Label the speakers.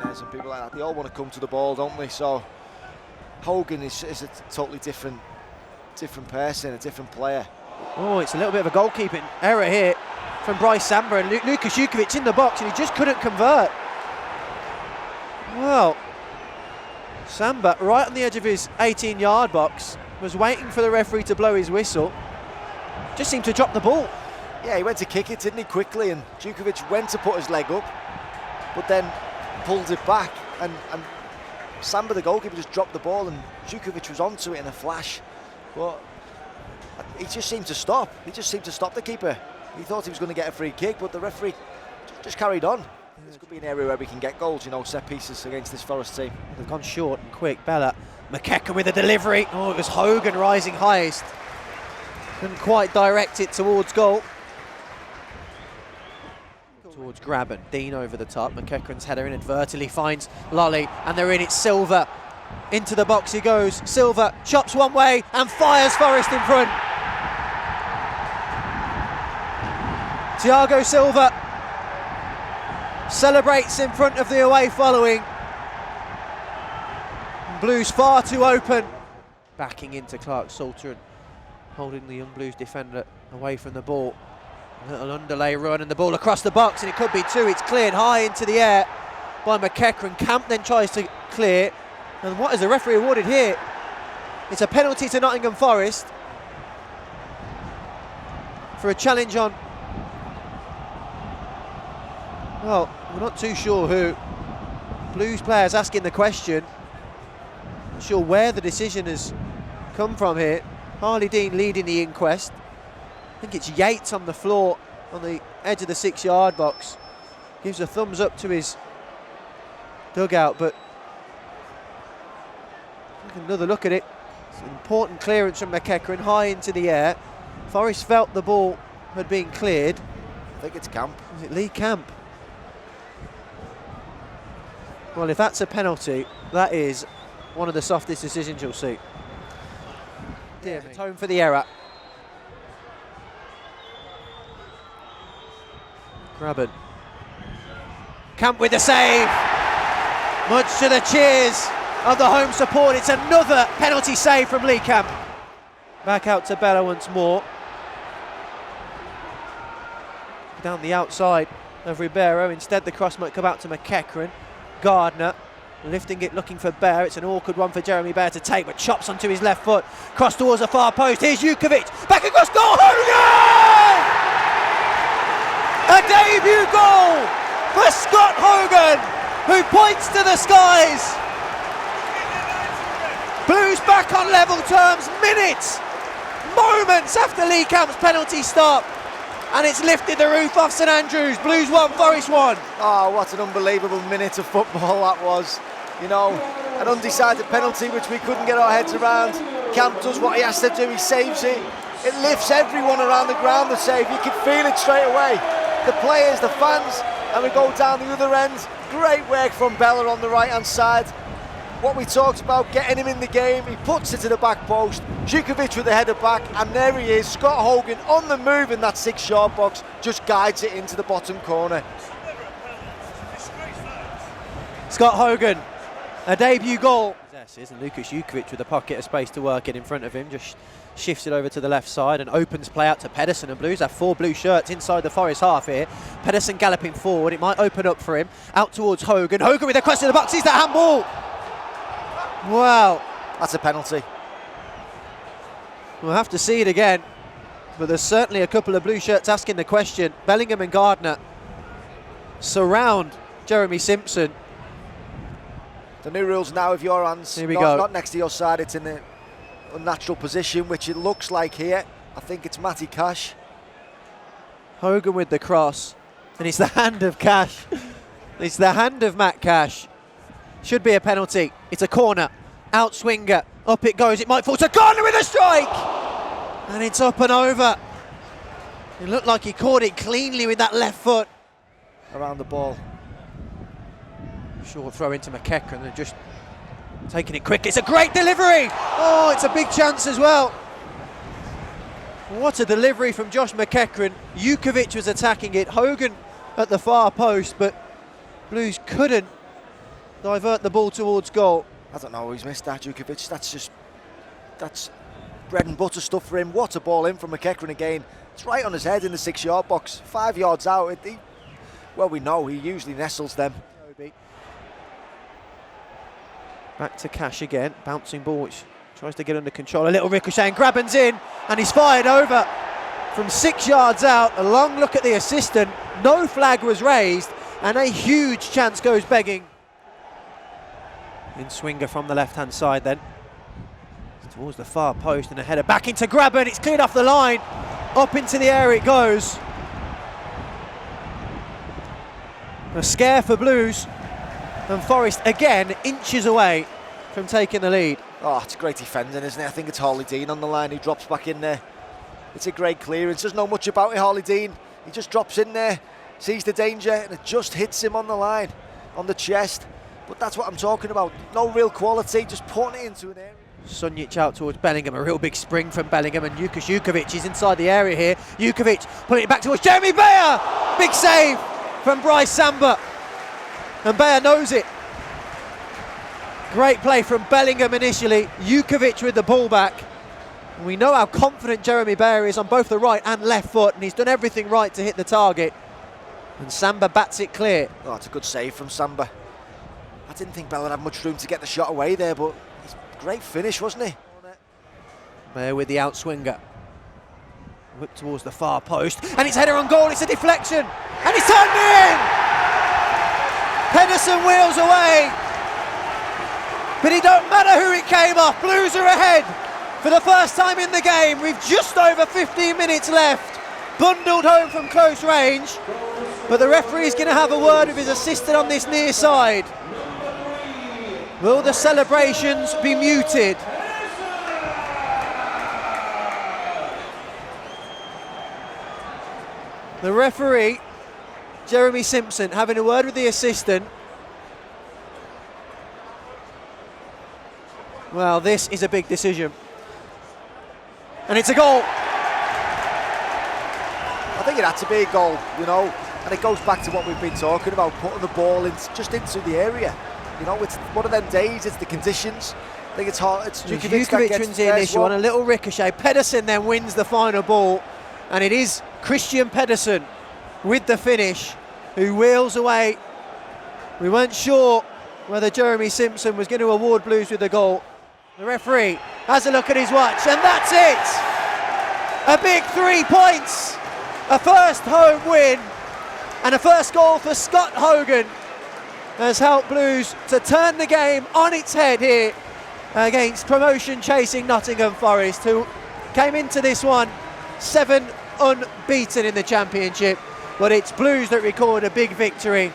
Speaker 1: Myers and people like that, they all want to come to the ball, don't they? So Hogan is a totally different person, a different player.
Speaker 2: Oh, it's a little bit of a goalkeeping error here from Bryce Samba, and Lukas Jukovic in the box, and he just couldn't convert. Well, Samba, right on the edge of his 18-yard box, was waiting for the referee to blow his whistle. Just seemed to drop the ball.
Speaker 1: Yeah, he went to kick it, didn't he, quickly, and Jukovic went to put his leg up, but then pulled it back, and Samba, the goalkeeper, just dropped the ball, and Jukovic was onto it in a flash. But he just seemed to stop. He just seemed to stop the keeper. He thought he was going to get a free kick, but the referee just carried on. This could be an area where we can get goals, you know, set pieces against this Forest team.
Speaker 2: They've gone short and quick. Bella, McEachran with a delivery. Oh, it was Hogan rising highest. Couldn't quite direct it towards goal. Towards Graben, Dean over the top. McEachran's header inadvertently finds Lolly, and they're in it. Silva into the box he goes. Silva chops one way and fires Forest in front. Thiago Silva celebrates in front of the away following. Blues far too open. Backing into Clark Salter and holding the Young Blues defender away from the ball. A little underlay run and the ball across the box, and it could be two. It's cleared high into the air by McEachran. Camp then tries to clear. And what is the referee awarded here? It's a penalty to Nottingham Forest for a challenge on, well, we're not too sure who. Blues players asking the question. Not sure where the decision has come from here. Harley Dean leading the inquest. I think it's Yates on the floor on the edge of the 6-yard box. Gives a thumbs up to his dugout, but another look at it. It's an important clearance from McEachran, high into the air. Forest felt the ball had been cleared.
Speaker 1: I think it's Camp.
Speaker 2: Is it Lee Camp? Well, if that's a penalty, that is one of the softest decisions you'll see. Dear me. Tone for the error. Graben. Camp with the save. Much to the cheers of the home support. It's another penalty save from Lee Camp. Back out to Bella once more. Down the outside of Ribeiro. Instead the cross might come out to McEachran. Gardner lifting it, looking for Bear. It's an awkward one for Jeremy Bear to take, but chops onto his left foot. Cross towards the far post. Here's Jukovic. Back across goal. Hogan! A debut goal for Scott Hogan, who points to the skies. Blues back on level terms, minutes, moments after Lee Camp's penalty stop. And it's lifted the roof off St Andrews. Blues 1, Forest 1.
Speaker 1: Oh, what an unbelievable minute of football that was. You know, an undecided penalty which we couldn't get our heads around. Camp does what he has to do, he saves it. It lifts everyone around the ground, the save. You can feel it straight away. The players, the fans, and we go down the other end. Great work from Bella on the right-hand side. What we talked about, getting him in the game, he puts it to the back post. Jukovic with the header back, and there he is, Scott Hogan on the move in that 6-yard box, just guides it into the bottom corner.
Speaker 2: Scott Hogan, a debut goal. And Lukas Jukovic with the pocket of space to work in front of him, just shifts it over to the left side and opens play out to Pedersen, and Blues have 4 blue shirts inside the Forest half here. Pedersen galloping forward, it might open up for him, out towards Hogan. Hogan with a cross to the box, sees that handball. Wow.
Speaker 1: That's a penalty.
Speaker 2: We'll have to see it again, but there's certainly a couple of blue shirts asking the question. Bellingham and Gardner surround Jeremy Simpson.
Speaker 1: The new rules now, if your hands
Speaker 2: Here we go.
Speaker 1: Not next to your side, it's in an unnatural position, which it looks like here. I think it's Matty Cash.
Speaker 2: Hogan with the cross, and it's the hand of Cash. It's the hand of Matt Cash. Should be a penalty. It's a corner. Out swinger. Up it goes. It might fall to Gardner with a strike! And it's up and over. It looked like he caught it cleanly with that left foot.
Speaker 1: Around the ball.
Speaker 2: Short throw into McEachran and just taking it quick. It's a great delivery! Oh, it's a big chance as well. What a delivery from Josh McEachran. Jukovic was attacking it. Hogan at the far post, but Blues couldn't divert the ball towards goal.
Speaker 1: I don't know, he's missed that, Jukovic. That's bread and butter stuff for him. What a ball in from McEachran again. It's right on his head in the 6-yard box. 5 yards out. Well, we know he usually nestles them.
Speaker 2: Back to Cash again. Bouncing ball, which tries to get under control. A little ricochet and Graben's in, and he's fired over from 6 yards out. A long look at the assistant. No flag was raised, and a huge chance goes begging. In swinger from the left-hand side then. Towards the far post and a header back into Graben. It's cleared off the line. Up into the air it goes. A scare for Blues. And Forest again inches away from taking the lead.
Speaker 1: Oh, it's great defending, isn't it? I think it's Harley Dean on the line who drops back in there. It's a great clearance. Doesn't know much about it, Harley Dean. He just drops in there, sees the danger, and it just hits him on the line, on the chest. But that's what I'm talking about. No real quality, just putting it into an area.
Speaker 2: Sunjic out towards Bellingham, a real big spring from Bellingham, and Jukovic is inside the area here. Jukovic putting it back towards Jeremy Bayer. Big save from Bryce Samba, and Bayer knows it. Great play from Bellingham initially. Jukovic with the ball back. And we know how confident Jeremy Bayer is on both the right and left foot, and he's done everything right to hit the target. And Samba bats it clear.
Speaker 1: Oh, it's a good save from Samba. I didn't think Bell had much room to get the shot away there, but it's a great finish, wasn't he?
Speaker 2: Bayer with the outswinger. Whip towards the far post, and it's header on goal. It's a deflection, and it's turned in! Pedersen wheels away, but it don't matter who it came off. Blues are ahead for the first time in the game with just over 15 minutes left. Bundled home from close range, but the referee is going to have a word with his assistant on this near side. Will the celebrations be muted? The referee, Jeremy Simpson, having a word with the assistant. Well, this is a big decision. And it's a goal.
Speaker 1: I think it had to be a goal, you know, and it goes back to what we've been talking about, putting the ball in, just into the area. You know, it's one of them days, it's the conditions. I think it's hard. It's
Speaker 2: Jukovic wins the initial one, a little ricochet. Pedersen then wins the final ball, and it is Christian Pedersen with the finish, who wheels away. We weren't sure whether Jeremy Simpson was going to award Blues with the goal. The referee has a look at his watch, and that's it! A big 3 points, a first home win, and a first goal for Scott Hogan has helped Blues to turn the game on its head here against promotion-chasing Nottingham Forest, who came into this one 7 unbeaten in the Championship. But it's Blues that record a big victory